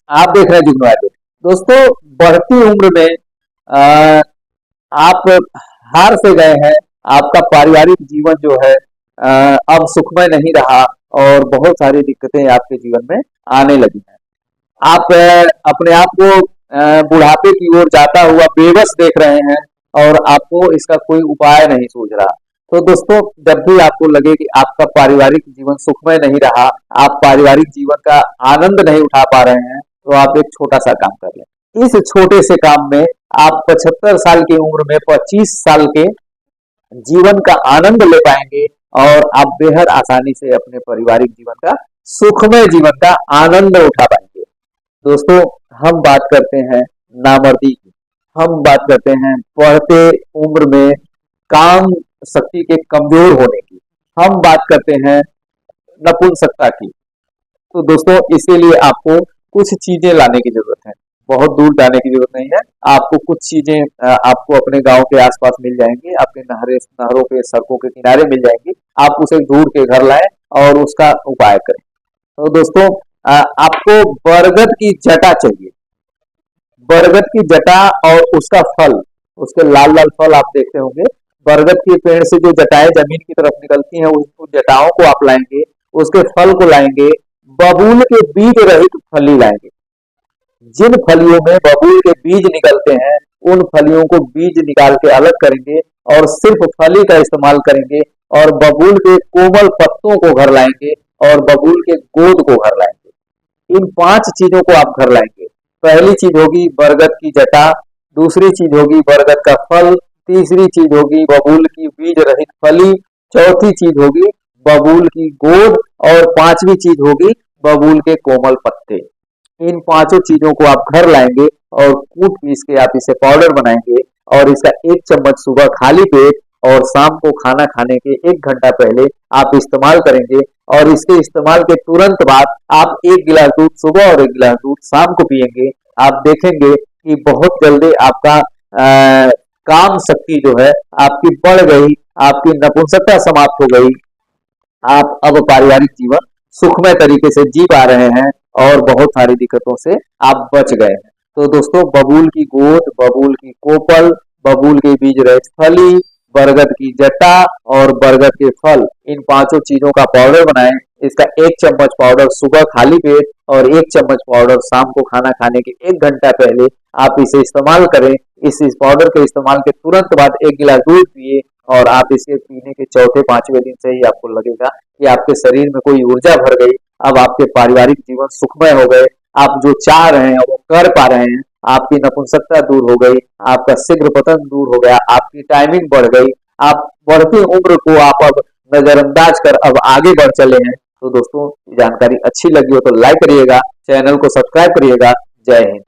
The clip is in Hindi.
आप देख रहे हैं जुगनू आयुर्वेद। दोस्तों, बढ़ती उम्र में अ, आप हार से गए हैं। आपका पारिवारिक जीवन जो है अब सुखमय नहीं रहा और बहुत सारी दिक्कतें आपके जीवन में आने लगी हैं। आप अपने आप को बुढ़ापे की ओर जाता हुआ बेबस देख रहे हैं और आपको इसका कोई उपाय नहीं सूझ रहा। तो दोस्तों, जब भी आपको लगे कि आपका पारिवारिक जीवन सुखमय नहीं रहा, आप पारिवारिक जीवन का आनंद नहीं उठा पा रहे हैं, तो आप एक छोटा सा काम कर लें। इस छोटे से काम में आप 75 साल की उम्र में 25 साल के जीवन का आनंद ले पाएंगे और आप बेहद आसानी से अपने पारिवारिक जीवन का सुखमय जीवन का आनंद उठा पाएंगे। दोस्तों, हम बात करते हैं नामर्दी की। हम बात करते हैं बढ़ते उम्र में काम शक्ति के कमजोर होने की। हम बात करते हैं नपुंसकता की। तो दोस्तों, इसके लिए आपको कुछ चीजें लाने की जरूरत है। बहुत दूर जाने की जरूरत नहीं है। आपको कुछ चीजें आपको अपने गांव के आसपास मिल जाएंगी, आपके नहरों के सड़कों के किनारे मिल जाएंगी। आप उसे ढूंढ के घर लाएं और उसका उपाय करें। तो दोस्तों, आपको बरगद की जटा चाहिए। बरगद की जटा और उसका फल, उसके लाल लाल फल आप देखते होंगे। बरगद के पेड़ से जो जटाएं जमीन की तरफ निकलती हैं, उन जटाओं को आप लाएंगे, उसके फल को लाएंगे, बबूल के बीज रहित फली लाएंगे। जिन फलियों में बबूल के बीज निकलते हैं, उन फलियों को बीज निकाल के अलग करेंगे और सिर्फ फली का इस्तेमाल करेंगे और बबूल के कोमल पत्तों को घर लाएंगे और बबूल के गोद को घर लाएंगे। इन 5 चीजों को आप घर लाएंगे। पहली चीज होगी बरगद की जटा, दूसरी चीज होगी बरगद का फल, तीसरी चीज होगी बबूल की बीज रहित फली, चौथी चीज होगी बबूल की गोद और पांचवी चीज होगी बबूल के कोमल पत्ते। इन 5 चीजों को आप घर लाएंगे और कूट पीस के आप इसे पाउडर बनाएंगे और इसका 1 चम्मच सुबह खाली पेट और शाम को खाना खाने के 1 घंटा पहले आप इस्तेमाल करेंगे। और इसके इस्तेमाल के तुरंत बाद आप 1 गिलास दूध सुबह और 1 गिलास दूध शाम को पिएंगे। आप देखेंगे कि बहुत जल्दी आपका काम शक्ति जो है आपकी बढ़ गई, आपकी नपुंसकता समाप्त हो गई। आप अब पारिवारिक जीवन सुखमय तरीके से जी पा रहे हैं और बहुत सारी दिक्कतों से आप बच गए हैं। तो दोस्तों, बबूल की गोद, बबूल की कोपल, बबूल के बीज रहित फली, बरगद की जटा और बरगद के फल, इन 5 चीजों का पाउडर बनाएं। इसका 1 चम्मच पाउडर सुबह खाली पेट और 1 चम्मच पाउडर शाम को खाना खाने के 1 घंटा पहले आप इसे इस्तेमाल करें। इस पाउडर के इस्तेमाल के तुरंत बाद 1 गिलास दूध पिए और आप इसे पीने के चौथे पांचवें दिन से ही आपको लगेगा कि आपके शरीर में कोई ऊर्जा भर गई। अब आपके पारिवारिक जीवन सुखमय हो गए। आप जो चाह रहे हैं वो कर पा रहे हैं। आपकी नपुंसकता दूर हो गई, आपका शीघ्र पतन दूर हो गया, आपकी टाइमिंग बढ़ गई। आप बढ़ती उम्र को आप अब नजरअंदाज कर अब आगे बढ़ चले हैं। तो दोस्तों, जानकारी अच्छी लगी हो तो लाइक करिएगा, चैनल को सब्सक्राइब करिएगा। जय हिंद।